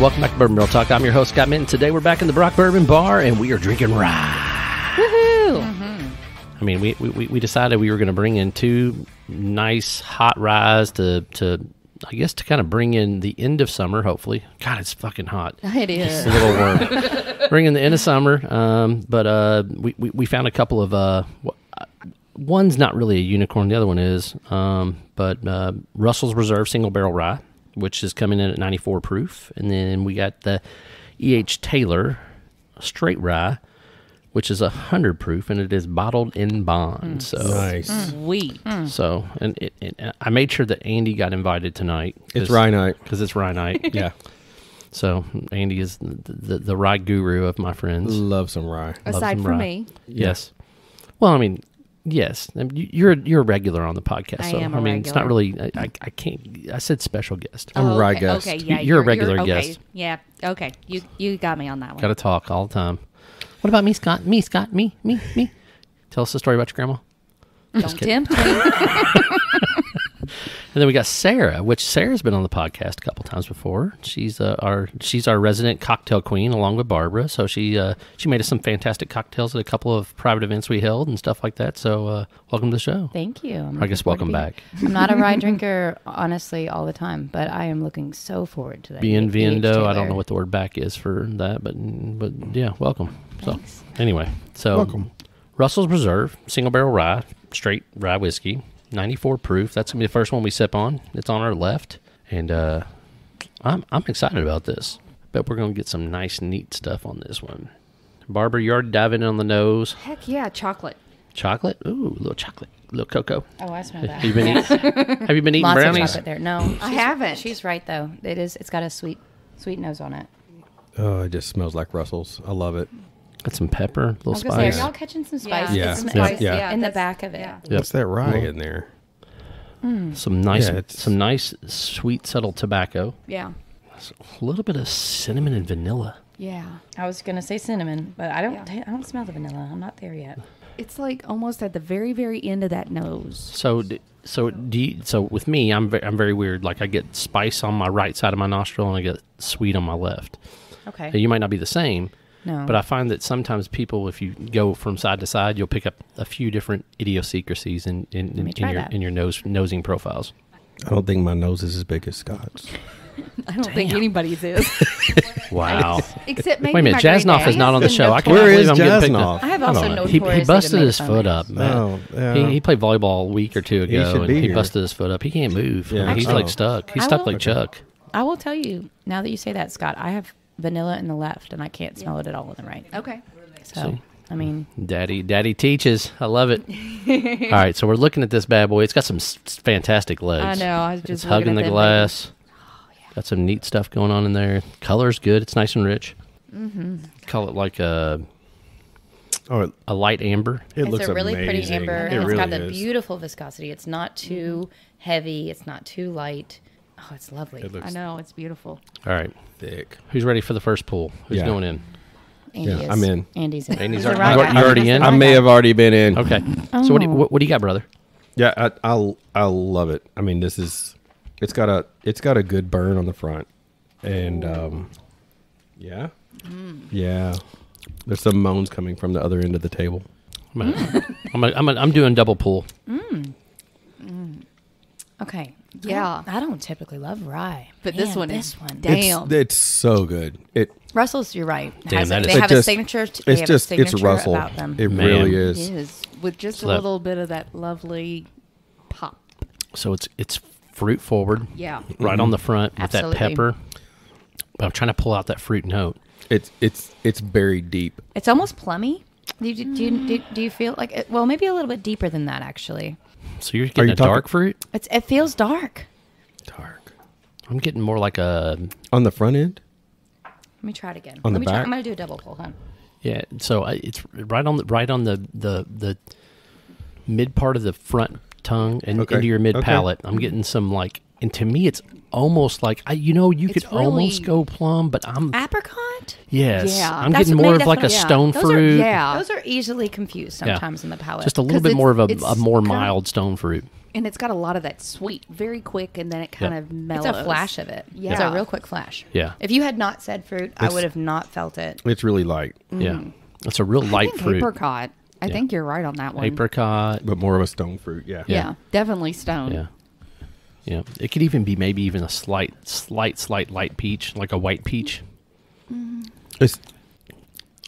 welcome back to Bourbon Barrel Talk. I'm your host, Scott Minton. Today we're back in the Brock Bourbon Bar, and we are drinking rye. Woohoo! Mm-hmm. I mean, we decided we were going to bring in two nice hot ryes to I guess to kind of bring in the end of summer, hopefully. God, it's fucking hot. It is. It's a little warm. Bring in the end of summer, but we found a couple of... one's not really a unicorn, the other one is, but Russel's Reserve Single Barrel Rye, which is coming in at 94 proof. And then we got the E.H. Taylor Straight Rye, which is 100 proof, and it is bottled in bond. So nice. Sweet. So, and I made sure that Andy got invited tonight. It's rye night. Because it's rye night. Yeah. So Andy is the rye guru of my friends. Love some rye. Aside from me. Yes. Well, I mean... Yes, you're a regular on the podcast. So, I mean, it's not really. I can't. I said special guest. I'm a rye guest. Okay, yeah, you're a regular okay. guest. Yeah, okay. You got me on that one. Got to talk all the time. What about me, Scott? Me. Tell us the story about your grandma. Don't tempt me. And then we got Sarah, which Sarah's been on the podcast a couple times before. She's our resident cocktail queen, along with Barbara. So she made us some fantastic cocktails at a couple of private events we held and stuff like that. So welcome to the show. Thank you. I guess welcome back. I'm not a rye drinker, honestly, all the time, but I am looking so forward to that. Bienvenido. I don't know what the word back is for that, but yeah, welcome. Thanks. So anyway, Welcome. Russel's Reserve Single Barrel Rye, straight rye whiskey. 94 proof. That's gonna be the first one we sip on. It's on our left, and I'm excited about this. Bet we're gonna get some nice, neat stuff on this one. Barbara, you already diving in on the nose. Heck yeah, chocolate. Chocolate. Ooh, a little chocolate, a little cocoa. Oh, I smell that. Have you been eating Lots brownies? of chocolate there. No, I haven't. She's right though. It's got a sweet nose on it. Oh, it just smells like Russell's. I love it. Got some pepper, a little I was gonna say, spice. are y'all catching some spice? Yeah. Some Yeah. spice Yeah. in the back of it. Yeah. Yep. What's that rye in there? Some nice, Yeah, some nice, sweet, subtle tobacco. Yeah. A little bit of cinnamon and vanilla. Yeah. I was gonna say cinnamon, but I don't smell the vanilla. I'm not there yet. It's like almost at the very, very end of that nose. So with me, I'm very weird. Like I get spice on my right side of my nostril, and I get sweet on my left. Okay. Now, you might not be the same, No. but I find that sometimes people, if you go from side to side, you'll pick up a few different idiosyncrasies in your nosing profiles. I don't think my nose is as big as Scott's. I don't think anybody's is. Wow. Except maybe Wait a minute, my Jasnoff great is not on the aunt. show. I can't Where believe is I'm getting picked up. Jasnoff? I have also Hold on. He notoriously busted made his fun foot of up, me. man. Oh, yeah. He played volleyball a week or two He ago, should and be he here. busted his foot up. He can't move. Yeah. He's like stuck. He's I stuck will- like Chuck. I will tell you now that you say that, Scott. I have vanilla in the left, and I can't smell it at all in the right. Okay. So See? I mean, Daddy teaches. I love it. All right, so we're looking at this bad boy. It's got some fantastic legs. I know. I was just It's looking hugging at the them glass. Got some neat stuff going on in there. Color's good. It's nice and rich. Mm-hmm. Call it like a light amber. It it's looks a really pretty amazing. amber. It And really it's got the is. beautiful viscosity. It's not too heavy. It's not too light. Oh, it's lovely. It looks I know. It's beautiful. All right, thick. who's ready for the first pull? Who's Yeah. going in? Andy Yeah, is. I'm in. Andy's in. Andy's He's a already- rye you guy. already He's in? the I rye may guy. have already been in. Okay. So what do you got, brother? Yeah, I love it. I mean, it's got a good burn on the front, and yeah, yeah. There's some moans coming from the other end of the table. I'm doing double pull. Okay. Yeah. I don't typically love rye. But this Man, one this is one. damn. It's so good. Russell's, you're right. Damn, that They is- have It a just- signature. They It's have just a it's signature Russell. about them. It Man. really It is. is with just a Slap. little bit of that lovely pop. So it's fruit forward. Yeah. Right on the front with Absolutely. that pepper. But I'm trying to pull out that fruit note. It's buried deep. It's almost plummy. Do you feel like it? Well, maybe a little bit deeper than that, actually. So you're getting you a dark talking- fruit? It feels dark. Dark. I'm getting more like a On the front end? Let me try it again. On Let the me try. back? I'm gonna do a double pull, huh? yeah. So it's right on the mid part of the front tongue and Okay. into your mid Okay. palate. I'm getting some like, and to me it's almost like you could It's almost really- go plum, but I'm Apricot? What? Yes, Yeah. I'm That's getting what- more maybe of like a that's what- stone Those are- fruit. Yeah. Those are easily confused sometimes in the palate. Just a little 'Cause bit more of it's a more kinda- mild stone fruit. And it's got a lot of that sweet, very quick, and then it kind Yep. of mellows. It's a flash of it. Yeah. It's a real quick flash. Yeah. If you had not said fruit, I It's- would have not felt it. It's really light, Yeah, it's a real I light think fruit. apricot. I Yeah. think you're right on that one. Apricot. but more of a stone fruit. Yeah. Yeah, definitely stone. Yeah. Yeah. It could even be maybe even a slight light peach, like a white peach. It's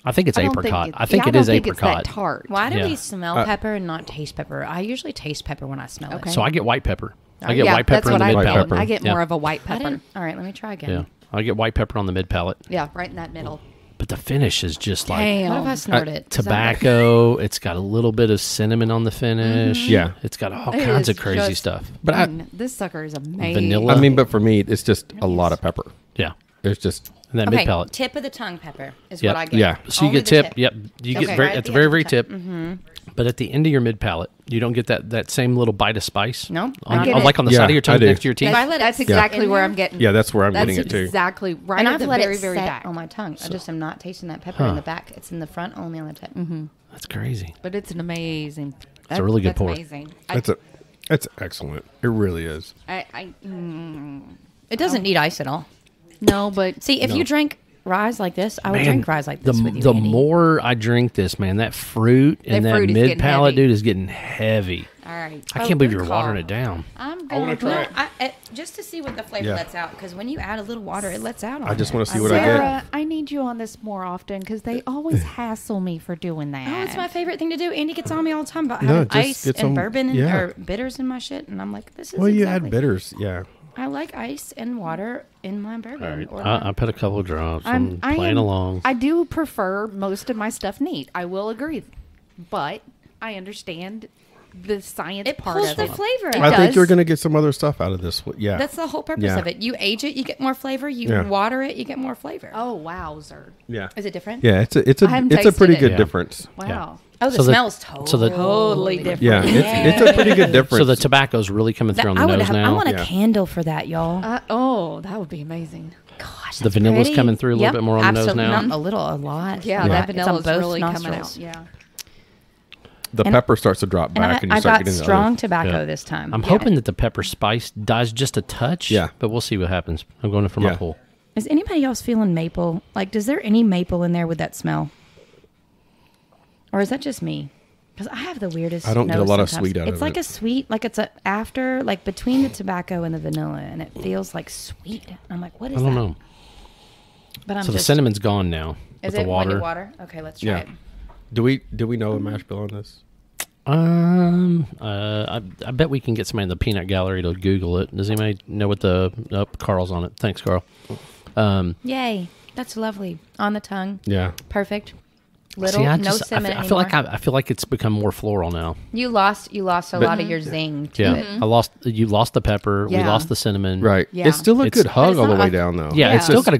I think it's I don't apricot. Think I think yeah, it is I don't think apricot. It's that tart. Why do Yeah. we smell pepper and not taste pepper? I usually taste pepper when I smell Okay. it. So I get white pepper. I get yeah, white pepper that's in the what mid White palate. pepper. I get more of a white I pepper. didn't. All right, let me try again. Yeah. I get white pepper on the mid palate. Yeah, right in that middle. But the finish is just like Damn. What if I snort it? Does that- tobacco. It's got a little bit of cinnamon on the finish. Yeah. It's got all It kinds is of crazy just- stuff. But I this sucker is amazing. Vanilla. I mean, but for me, it's just a lot of pepper. Yeah. There's just And that Okay, mid palate. tip of the tongue pepper is Yep. what I get. Yeah. So you Only get the tip. Yep. You Okay. get very Right at the at very the very edge tip. of the But at the end of your mid palate, you don't get that same little bite of spice. No, On, I get it. like on the Yeah, side of your I tongue do. next to your teeth. If I let it That's sit exactly in where there- I'm getting. yeah. That's where I'm That's getting it too. exactly right and at I've the let very, it very set back. on my tongue. I just am not tasting that pepper in the back. It's in the front, only on the tip. That's crazy. But it's an amazing. a really good that's pour. Amazing. That's excellent. It really is. It doesn't need ice at all. No, but See, if you drink ryes like this, I would Man, drink ryes like this with you, the Andy. more I drink this, man, that fruit and That that fruit is mid getting palate, heavy. dude, is getting heavy. all right. I can't believe good you're call. watering it down. I'm I wanna going. try it. Just to see what the flavor Yeah. lets out, because when you add a little water, it lets out. I just want to see what I get. Sarah, I need you on this more often because they always hassle me for doing that. Oh, it's my favorite thing to do. Andy gets on me all the time about No, having just ice get and some- bourbon and, yeah. or bitters in my shit, and I'm like, this is Well, you exactly. add bitters. Yeah. I like ice and water in my bourbon. Or I put a couple of drops. I'm I playing am- along. I do prefer most of my stuff neat. I will agree, but I understand the science it part pulls of the it. flavor It out. I think does. you're going to get some other stuff out of this. Yeah. That's the whole purpose Yeah. of it. You age it, you get more flavor. You Yeah. water it, you get more flavor. Oh wowzer! yeah. Is it different? Yeah. It's a I haven't it's a pretty tasted it. good Yeah. difference. Wow. Oh, the So the- smell's totally, so the- Totally different. Yeah. It's a pretty good difference. So the tobacco's really coming through on the I would nose have. I now. want a Yeah. candle for that, y'all. Oh, that would be amazing. Gosh, The that's vanilla's pretty. coming through a little Yep, bit more on the nose absolutely. now. Not a little, a lot. Yeah, Yeah. that It's on vanilla's both really nostrils. coming out. Yeah. the and- pepper starts to drop And back, and you I start got getting the strong other. tobacco Yeah. this time. I'm Yeah. hoping that the pepper spice dies just a touch. Yeah. But we'll see what happens. I'm going for my Yeah. pull. Is anybody else feeling maple? Like, is there any maple in there with that smell? Or is that just me? Because I have the weirdest. I don't get a nose lot of sometimes. sweet out It's of like it. a sweet, like it's a after, like between the tobacco and the vanilla, and it feels like sweet. I'm like, what is I don't that? know. But I'm So the just, cinnamon's gone now Is with it the water. water? Okay, let's try Yeah. it. Do we know a mash bill on this? I bet we can get somebody in the peanut gallery to Google it. Does anybody know what the? Oh, Carl's on it. Thanks, Carl. Yay, that's lovely on the tongue. Yeah. Perfect. Little, See, no cinnamon I feel like anymore. I feel like it's become more floral now. You lost a lot of your zing to Yeah, it. you lost the pepper. We Yeah. lost the cinnamon. Right. Yeah. It's still a It's- good hug it's all the not way like- down, though. Yeah, it's Yeah. still got a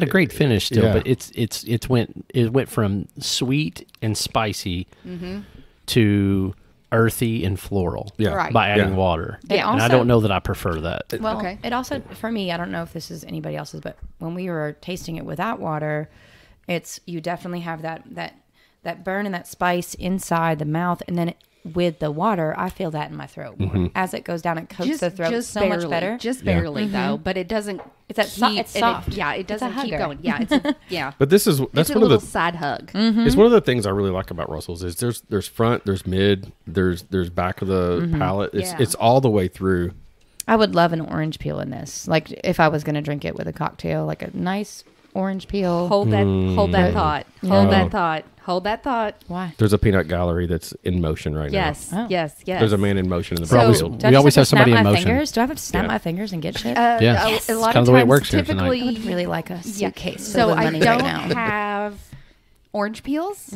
great finish still, Yeah. but it went from sweet and spicy to earthy and floral. Yeah. Right. By adding Yeah. water. It and I also- don't know that I prefer that. Well, Okay. it also, for me, I don't know if this is anybody else's, but when we were tasting it without water, you definitely have that burn and that spice inside the mouth, and then with the water, I feel that in my throat more. As it goes down, it coats the throat so barely, much better. Just Yeah. barely though, but it doesn't. It's that so- keep- it's and soft. yeah, it It's a doesn't keep hugger. going. Yeah, yeah. But that's It's one a of little the side hug. it's one of the things I really like about Russell's is there's front, there's mid, there's back of the palate. Yeah. It's all the way through. I would love an orange peel in this. Like if I was going to drink it with a cocktail, like a nice orange peel. Hold that thought. Hold that thought. Hold that thought. Why? There's a peanut gallery that's in motion right Yes, Oh. yes, yes. now. There's a man in motion in the So- backfield. Do I We just always to have somebody snap in my motion. fingers? Do I have to snap Yeah. my fingers and get shit? Yeah. A It's lot kind of of the way it times, works here tonight. typically, I would really like a yeah. suitcase So full of I money don't right now. have orange peels,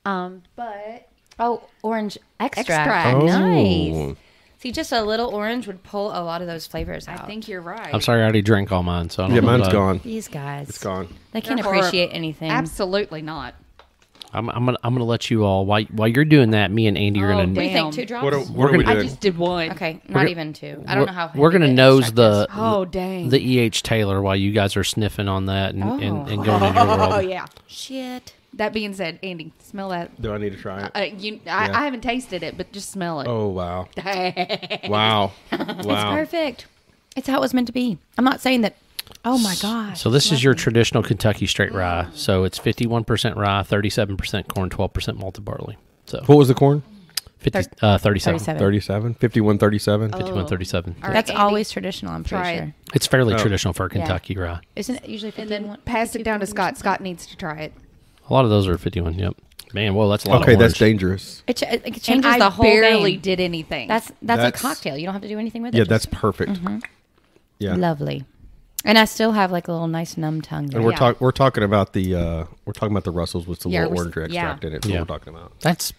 but Oh, orange extract. Extract. Oh. Nice. See, just a little orange would pull a lot of those flavors out. I think you're right. I'm sorry, I already drank all mine, so I don't Yeah, know mine's about- gone. These guys. It's gone. They can't They're horrible. appreciate anything. Absolutely not. I'm gonna let you all while you're doing that. Me and Andy are Oh, gonna What do you think? Damn. 2 drops? What are we I doing? just did one. Okay, not even 2. I don't know how. we're heavy gonna the nose extract the is. Oh, dang. the EH Taylor while you guys are sniffing on that and going into your Oh, world. yeah. Shit. That being said, Andy, smell that. Do I need to try it? I haven't tasted it, but just smell it. Oh wow! Wow! It's Wow! perfect. It's how it was meant to be. I'm not saying that. Oh my gosh. So this is your traditional Kentucky straight rye. So it's 51% rye, 37% corn, 12% malted barley. So What was the corn? 37. 37. 37, 51, 37. 51, 37. All right, That's Andy, always traditional, I'm pretty try sure. it. It's fairly Oh. traditional for a Kentucky rye. Isn't it usually And 51? then pass it down to Scott. Scott needs to try it. A lot of those are 51. Yep. Man, whoa, that's a lot Okay, of that's orange. dangerous. It And changes I the whole barely game. did anything. That's a That's- cocktail. You don't have to do anything with it. Yeah, Just that's perfect. Yeah, lovely. And I still have like a little nice numb tongue. There. and we're Yeah. we're talking about the Russells with the Yeah, little we're- orange extract in it. That's Yeah. what we're talking about. That's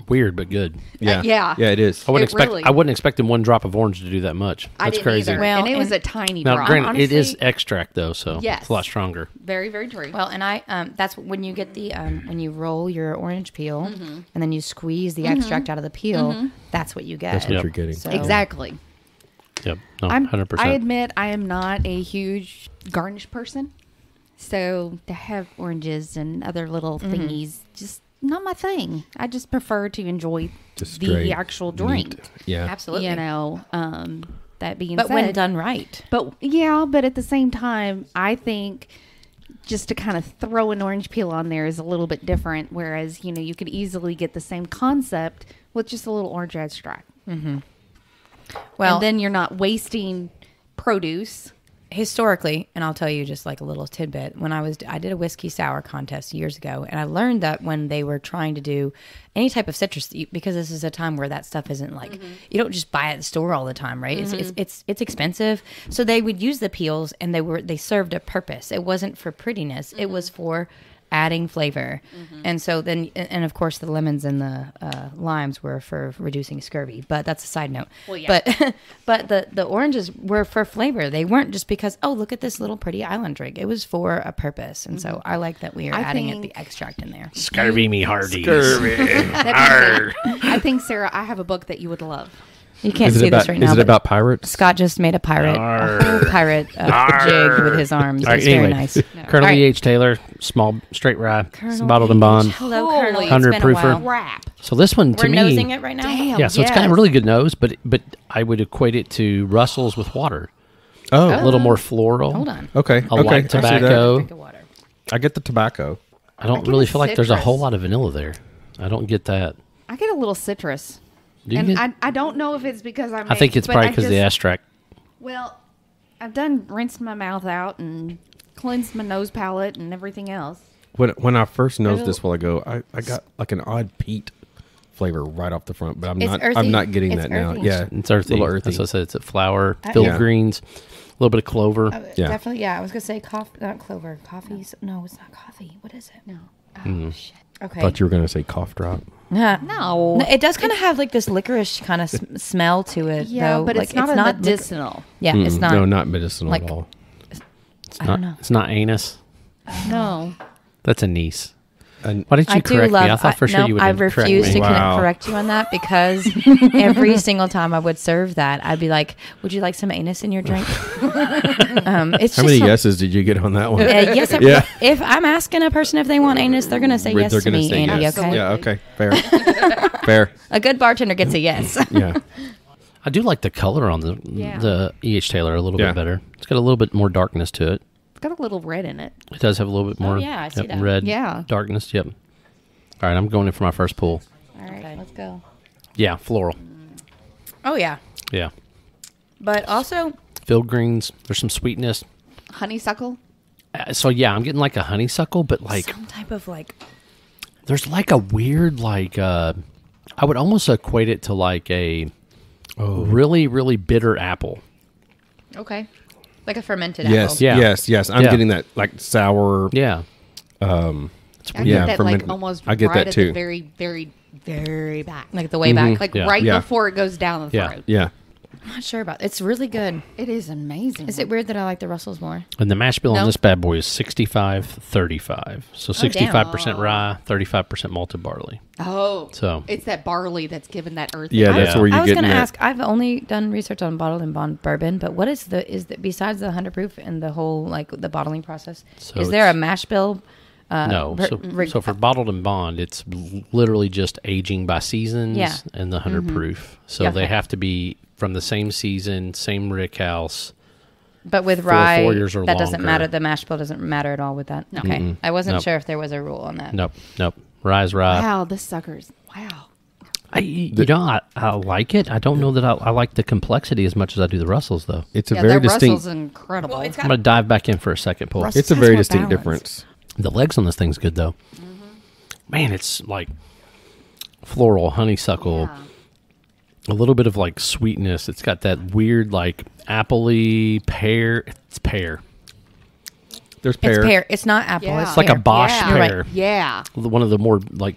weird but good. Yeah, yeah. yeah, it is. I wouldn't It expect really- I wouldn't expect in one drop of orange to do that much. I That's didn't crazy. either. Well, and it was and- a tiny Now, drop. granted, it is honestly- extract though, so Yes. it's a lot stronger. Very, very true. Well, and I that's when you get the when you roll your orange peel and then you squeeze the extract out of the peel. That's what you get. That's what Yep. you're getting. So- Exactly. Yep. No, I 100%. admit I am not a huge garnish person. So to have oranges and other little thingies, just not my thing. I just prefer to enjoy Just the straight actual drink. neat. Yeah, Absolutely. You know, that being But said. when done right. But yeah, but at the same time, I think just to kind of throw an orange peel on there is a little bit different. Whereas, you know, you could easily get the same concept with just a little orange extract. Well, And then you're not wasting produce. historically, and I'll tell you just like a little tidbit. When I did a whiskey sour contest years ago, and I learned that when they were trying to do any type of citrus, because this is a time where that stuff isn't like you don't just buy it at the store all the time, right? It's expensive, so they would use the peels, and they served a purpose. It wasn't for prettiness; it was for adding flavor. And so then, and of course, the lemons and the limes were for reducing scurvy. But that's a side note. Well, yeah. But the oranges were for flavor. They weren't just because, oh, look at this little pretty island drink. It was for a purpose. And so I like that we are I adding think- the extract in there. Scurvy me hardy. I think, Sarah, I have a book that you would love. You can't is it see about this right now. is it but about pirates? Scott just made a pirate, Arr. a whole pirate jig with his arms. All right, It's anyway. very nice. Colonel All right. E.H. Taylor, small straight rye, Colonel bottled in H. bond. Hello, Holy Colonel. It's 100 been a proofer. while. Crap. So this one to We're me, nosing it right now. Damn. yeah. So it's got a yes. really good nose, but I would equate it to Russell's with water. Oh, A little more floral. Hold on. okay. A okay. light I see that. tobacco. Drink of water. I get the tobacco. I don't get really a feel like there's a whole citrus. lot of vanilla there. I don't get that. I get a little citrus. Do you And get- I don't know if it's because I'm. I think it's probably because of the extract. Well, I've done rinsed my mouth out and cleansed my nose palate and everything else. When I first nosed don't- this while ago, I got like an odd peat flavor right off the front, but It's I'm earthy. not getting It's that now. earthy. Yeah, It's earthy. little earthy. That's what I said. It's a flour, filled Yeah. greens, a little bit of clover. Yeah. Definitely, yeah. I was gonna say not clover, coffee. No, it's not coffee. What is it? No. Mm-hmm. Oh, shit. Okay. Thought you were gonna say cough drop. Yeah. No. No, it does kind of have like this licorice kind of smell to it. Yeah, though. but like, it's not licor- medicinal. Yeah, it's not. No, not medicinal like- at all. It's I not. don't know. It's not anise. No. That's anise. And Why didn't you I do correct love. me? I thought for sure no, you would I correct refuse me. to Wow. correct you on that because every single time I would serve that, I'd be like, "Would you like some anus in your drink?" It's how just many so- yeses did you get on that one? yes, Yeah. if I'm asking a person if they want anus, they're gonna say yes They're to gonna me, say Andy. yes. Okay, Yeah. Okay. Fair. Fair. a good bartender gets a yes. Yeah. I do like the color on Yeah. the E.H. Taylor a little Yeah. bit better. It's got a little bit more darkness to it. It's got a little red in it. It does have a little bit more. yeah, I see that. Red. Yeah. Darkness. Yep. All right, I'm going in for my first pull. All right, let's go. Yeah, floral. Oh yeah, Yeah, but also filled greens. There's some sweetness. Honeysuckle. So yeah, I'm getting like a honeysuckle, but like some type of like there's like a weird like I would almost equate it to like a really really bitter apple. okay, like a fermented Yes. apple. Yeah. Yes. I'm Yeah. getting that like sour. Yeah, I Yeah, get that ferment- like almost I get right that at too. the very, very, very back. Like the way back. Like Yeah. right Yeah. before it goes down the Yeah. throat. Yeah. I'm not sure about. It's really good. It is amazing. Is it weird that I like the Russells more? And the mash bill on No. this bad boy is 65-35. So 65% Oh. rye, 35% malted barley. Oh, So- it's that barley that's given that earthy. Yeah, that's Yeah. where I you're was getting going to that. ask. I've only done research on bottled and bond bourbon, but what is the besides the 100 proof and the whole like the bottling process? So is there a it's- mash bill? No. So for bottled and bond, it's literally just aging by seasons Yeah. and the 100 proof. So Yeah. they have to be from the same season, same rick house. But with For rye, 4 years or that doesn't longer. matter. The mash bill doesn't matter at all with that. Okay, Mm-mm. I wasn't Nope. sure if there was a rule on that. Nope. Rye's rye. Wow, this sucker's wow. I like it. I don't know that I like the complexity as much as I do the Russells, though. It's a Yeah, very that distinct. Russell's incredible. Well, it's I'm going to dive back in for a second, Paul. Russell- It's a has very more distinct balance. difference. The legs on this thing's good, though. Man, it's like floral, honeysuckle, a little bit of like sweetness. It's got that weird like appley pear. It's pear. There's It's pear. pear. It's not apple. Yeah. It's It's like a pear. Bosch Yeah. You're right. pear. Yeah. One of the more like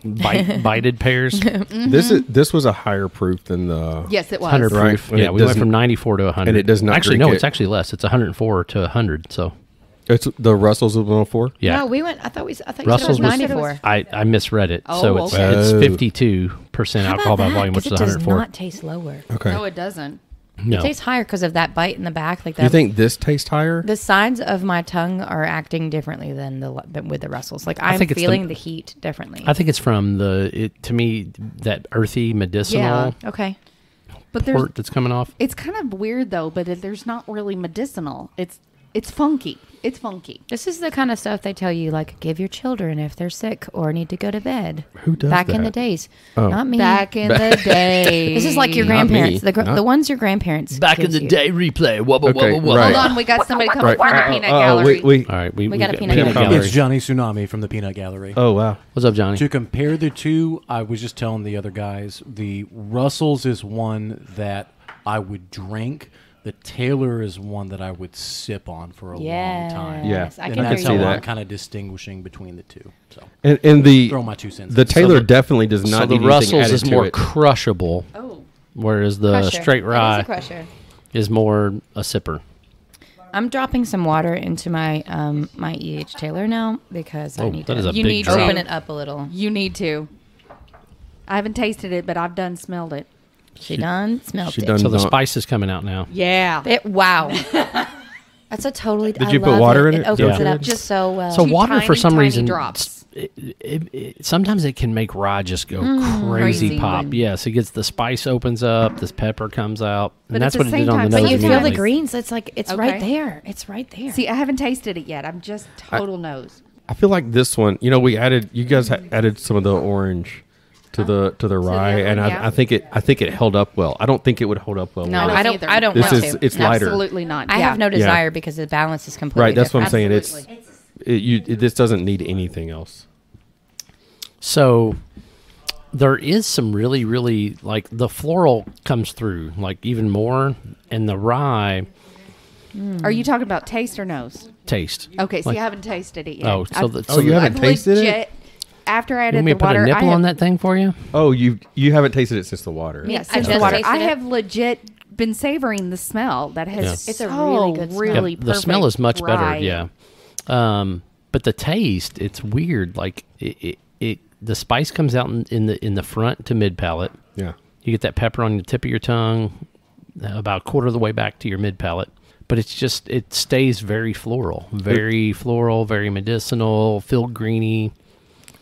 bited pears. This was a higher proof than the. Yes, it was. 100 Right. proof. And Yeah, it we went doesn't- from 94 to 100. and it does not Actually, drink no, it. it's actually less. It's 104 to 100. So It's the Russell's of 104. yeah. No, we went. I thought you said it Russell's was was- 94. I misread it. so Oh, it's okay. it's Oh. 52% How alcohol about by that? volume, 'Cause which is it does 104. not taste lower. Okay. No, it doesn't. No. It tastes higher because of that bite in the back. Like that. You think this tastes higher? the sides of my tongue are acting differently than than with the Russells? Like I'm think it's feeling the heat differently. I think it's from to me, that earthy medicinal Okay. But there's port that's coming off. it's kind of weird though, but there's not really medicinal. It's funky. It's funky. This is the kind of stuff they tell you, like, give your children if they're sick or need to go to bed. Who does Back in the that? days. Oh. Not me. Back in the day. This is like your Not me. grandparents. Not- The ones your grandparents. Back in gives the you. day, replay. Wubba, Okay, wubba, wubba. right. Hold on, we got somebody coming Right. from the peanut gallery. All right, we got a peanut gallery. gallery. It's Johnny Tsunami from the Peanut Gallery. Oh wow. What's up, Johnny? To compare the two, I was just telling the other guys, the Russells is one that I would drink. The Taylor is one that I would sip on for a long time. Yeah, Yes, I And can that's hear see how you. that. I'm kind of distinguishing between the two. So And the throw my 2 cents. the in. Taylor the- definitely does So not the need anything Russells added is to more it. Oh. crushable, whereas the Crusher. straight It is rye a crusher. is more a sipper. I'm dropping some water into my my EH Taylor now because I Oh, need that to is a You big need drop. to. open it up a little. You need to. I haven't tasted it, but I've done smelled it. She done smelled she it. done- So the Not- spice is coming out now. Yeah. Wow. That's a totally. Did I you put love water in it? It opens Yeah. it up just so well. So Two water, for tiny, some tiny reason, drops. sometimes it can make rye just go crazy Crazy. pop. Yes, it gets the spice opens up, this pepper comes out, But and at that's the what it same did on the time, nose but you feel the immediately. greens. It's like it's right Okay. there. It's right there. See, I haven't tasted it yet. I'm just total nose. I feel like this one. You know, we added. You guys added some of the orange to the rye, other and one, yeah. I think it held up well. I don't think it would hold up well. no, with I it. don't. either. I don't This want is to. it's lighter. Absolutely not. I Yeah. have no desire because the balance is completely Right, that's what I'm different. saying. This doesn't need anything else. So there is some really, really like the floral comes through like even more, and the rye Are you talking about taste or nose? taste. Okay, see, Like- I haven't tasted it yet. Oh, so I've- the- so you the- haven't tasted it? legit, After I You added want me the to put water, a nipple I have, on that thing for you? Oh, you haven't tasted it since the water. Yeah, I since the just water. tasted I it. have legit been savoring the smell that has Yeah. It's a so really good smell. really the smell is much perfect better. rye. Yeah. But the taste, it's weird. Like it the spice comes out in the front to mid palate. Yeah. You get that pepper on the tip of your tongue, about a quarter of the way back to your mid palate. But it's just it stays very floral, very medicinal, filled greeny.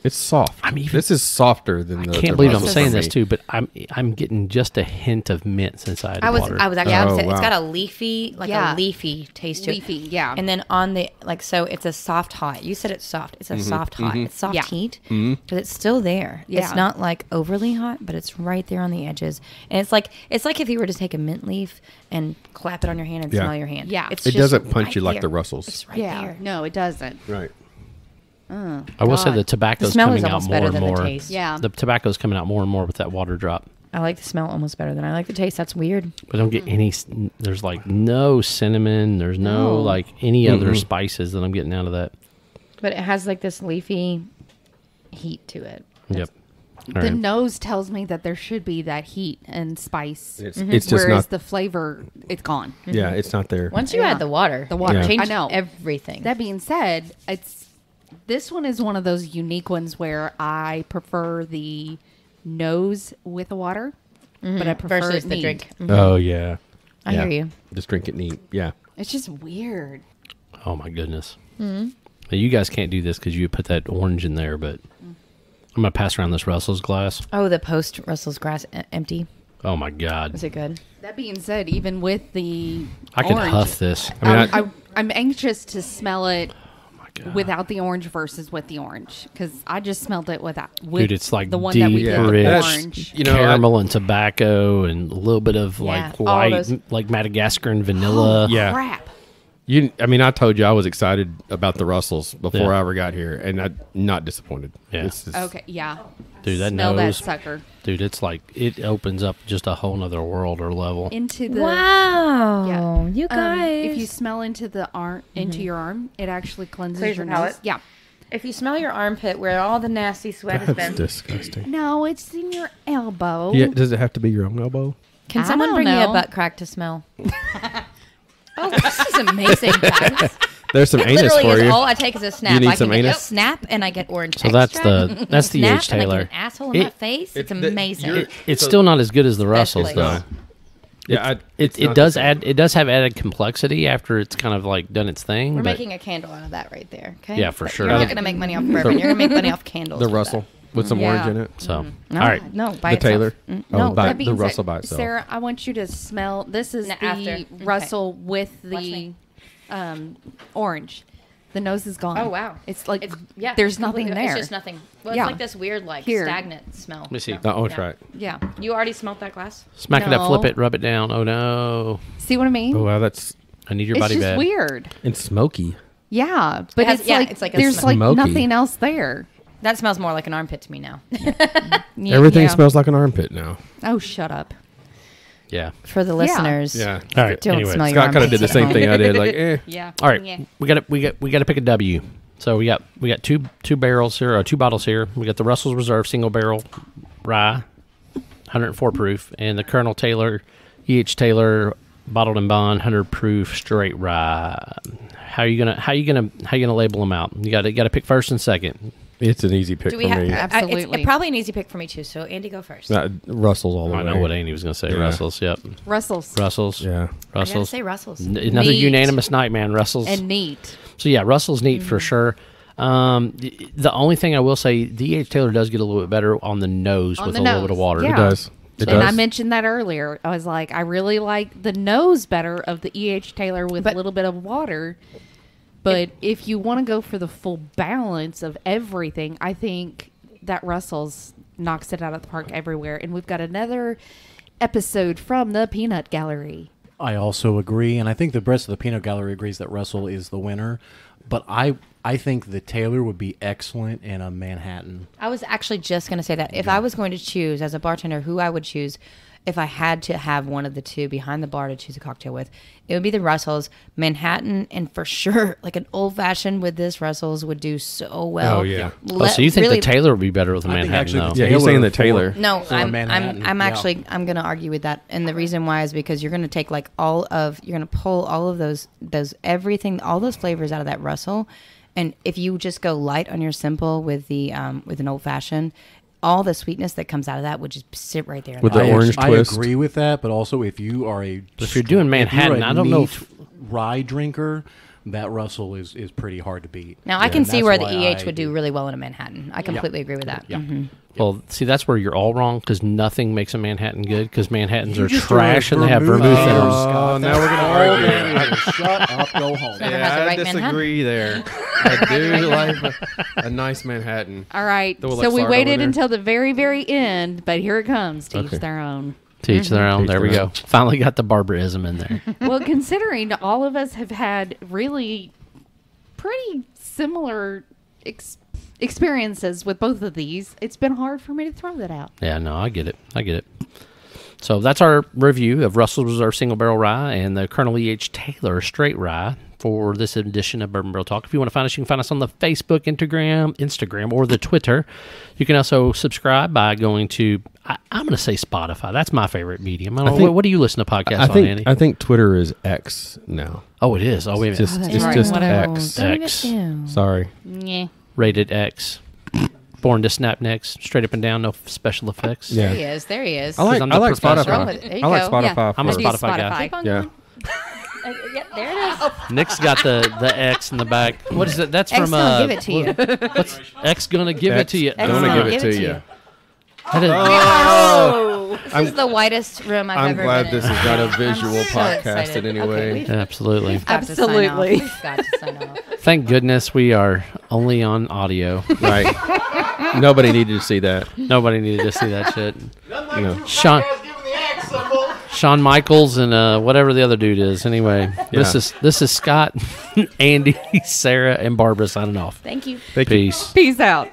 It's soft. I'm even- this is softer than the. Can't the believe I'm Russell saying for this me. too, but I'm getting just a hint of mint since I added water. I was actually Oh, upset. It's wow. got a leafy, like Yeah. a leafy taste to Leafy, it. yeah. And then on the so it's a soft hot. You said it's soft. It's a soft hot. It's soft Yeah. heat, but it's still there. Yeah. It's not like overly hot, but it's right there on the edges. And it's like if you were to take a mint leaf and clap it on your hand and Yeah. smell your hand. Yeah. It's It just doesn't punch right you like there. the Russells. It's right Yeah, there. no, it doesn't. Right. I will say God. the tobacco's The smell coming is out almost more better and than the more. taste. Yeah. The tobacco's coming out more and more with that water drop. I like the smell almost better than I like the taste. That's weird. But I don't get any. There's like no cinnamon. There's no No. like any other spices that I'm getting out of that. But it has like this leafy heat to it. Yep. The right. nose tells me that there should be that heat and spice. It's just Whereas not. the flavor, it's gone. Yeah, it's not there. Once you Yeah. add the water, water. Yeah. changes I know. everything. That being said, this one is one of those unique ones where I prefer the nose with the water, but I prefer versus it the neat. drink. Oh yeah. I hear you. Just drink it neat. Yeah. It's just weird. Oh my goodness. Now, you guys can't do this because you put that orange in there, but I'm gonna pass around this Russell's glass. Oh, the post Russell's grass empty. Oh my god. Is it good? That being said, even with the I could orange, huff this. I mean, I'm anxious to smell it Oh my god. without the orange versus with the orange because I just smelled it with it's like the one that we deep, did with the rich, orange. you know, caramel and tobacco and a little bit of Yeah, like all white, those- like Madagascar and vanilla. yeah. Crap. I mean, I told you I was excited about the Russells before Yeah. I ever got here, and I'm not disappointed. Yeah. It's just- Okay, yeah. Dude, that Smell nose, that sucker dude, it's like it opens up just a whole nother world or level. into the. Wow. Yeah. You guys. If you smell into the arm, into your arm, it actually cleanses Clears your your palate? nose. Yeah. if you smell your armpit where all the nasty sweat has That's been, disgusting. No, it's in your elbow. Yeah, does it have to be your own elbow? can I someone don't bring me a know. butt crack to smell? Oh, this is amazing, guys. There's some It anus literally for is you. all I take is a snap. You need I some can get a anus? snap and I get orange So that's extract. the that's the Snap H and I get Taylor. an asshole in my It- face. It's the- amazing. you're- It's So- still not as good as the Russells Especially- though. Yeah, It does have added complexity after it's kind of like done its thing. We're but making a candle out of that right there. Okay. Yeah, for But sure. You're not going to make money off bourbon. You're going to make money off candles. the with Russell with some Yeah. orange in it. so that. No, all right. No, by The itself. Taylor? Mm, Oh, No, by- That being the said, Russell by itself. Sarah, I want you to smell. This is No, the after. Okay. Russell with Watch the me. orange. The nose is gone. Oh, wow. It's like It's, yeah, there's it's nothing completely- there. It's just nothing. Well, Yeah. it's like this weird, like Here. stagnant smell. Let me see. Oh, Yeah. try it. Yeah. You already smelled that glass? Smack it up, flip No. it, rub it down. Oh no, See what I mean? Oh wow, that's I need your it's body just bad. weird. and smoky. Yeah, but has- it's yeah, like it's like a there's like smoky. nothing else there. That smells more like an armpit to me now. Yeah, Everything yeah. smells like an armpit now. Oh, shut up. Yeah. For the listeners. Yeah. All right. Don't Anyway. smell your Scott kind of did the armpits same at thing home. I did. Like, Yeah. All right. Yeah. We got to pick a W. So we got two barrels here, or two bottles here. We got the Russell's Reserve single barrel rye, 104 proof, and the Colonel Taylor, E.H. Taylor bottled and bond 100 proof straight rye. How you gonna label them out? You got to pick first and second. it's an easy pick Do for we have? me. Absolutely. It's probably an easy pick for me too. So Andy, go first. Russell's all the I way. know what Andy was gonna say. Yeah. Russell's. Yep. Russell's Russell's. Yeah. I gotta Russell's. say Russell's. Another Neat. unanimous night, man. Russell's. and neat. So yeah, Russell's neat for sure. The only thing I will say, the E.H. Taylor does get a little bit better on the nose On with the a little bit of nose, water. yeah. It does. It And I does. mentioned that earlier. I was like, I really like the nose better of the E.H. Taylor with a little bit of water. But if you want to go for the full balance of everything, I think that Russell's knocks it out of the park everywhere. And we've got another episode from the Peanut Gallery. I also agree, and I think the rest of the Peanut Gallery agrees that Russell is the winner. But I think the Taylor would be excellent in a Manhattan. I was actually just going to say that if I was going to choose as a bartender who I would choose, if I had to have one of the two behind the bar to choose a cocktail with, it would be the Russells, Manhattan, and for sure, like an old fashioned with this Russells would do so well. Oh, yeah. Oh, so you think the Taylor would be better with a I think Manhattan, actually though? the Yeah, he's saying the for- Taylor. No, for I'm Manhattan, I'm yeah. actually I'm going to argue with that, and the reason why is because you're going to take like you're going to pull all of those everything, all those flavors out of that Russell, and if you just go light on your simple with an old fashioned, all the sweetness that comes out of that would just sit right there. in With the the mouth. orange twist. I agree with that, but also if you are If you're doing Manhattan, I don't know if- rye drinker, that Russell is pretty hard to beat. Now I can And see that's where the why EH I would do really well in a Manhattan. I completely agree with that. Yeah. Well, see, that's where you're all wrong because nothing makes a Manhattan good because Manhattans are just trash threw and they have vermouth vermouth in in them. them, Scott. now we're gonna All argue. there is. Shut up, go home. Never has the right Manhattan. there. I do like a nice Manhattan. All right. The So little we Lexard waited over there. until the very, very end, but here it comes. To each Okay. their own. To each their own. Each There we their go. own. Finally got the barbarism in there. Well, considering all of us have had really pretty similar experiences with both of these, it's been hard for me to throw that out. Yeah, no, I get it. So that's our review of Russell's Reserve Single Barrel Rye and the Colonel E.H. Taylor Straight Rye. for this edition of Bourbon Barrel Talk. If you want to find us, you can find us on the Facebook, Instagram, or the Twitter. You can also subscribe by going to, I'm going to say Spotify. That's my favorite medium. I don't know, what do you listen to podcasts on, Andy? I think Twitter is X now. Oh, it is. Oh, wait a minute. It's just Whatever. X. X. Sorry. Yeah. Rated X. Born to snap necks, straight up and down, no special effects. Yeah. There he is. I like I'm the professor. Spotify. There you I like go. Spotify. Yeah. I'm a for- Spotify guy. Keep on Yeah. going. Yeah, there it is. Nick's got the X in the back. What is it? That's X from gonna give it to you. What's X gonna give it to you? X gonna give it to you. That is- This is the whitest room I've I'm ever glad been this in. is not a I'm visual so podcast excited. in any Okay, way. we've Absolutely. got to sign off. Absolutely. We've got to sign off. Thank goodness we are only on audio. Right. Nobody needed to see that. Nobody needed to see that shit. You know. Shawn Michaels and whatever the other dude is. Anyway, this is Scott, Andy, Sarah, and Barbara signing off. Thank you. Thank you. Peace. Peace out.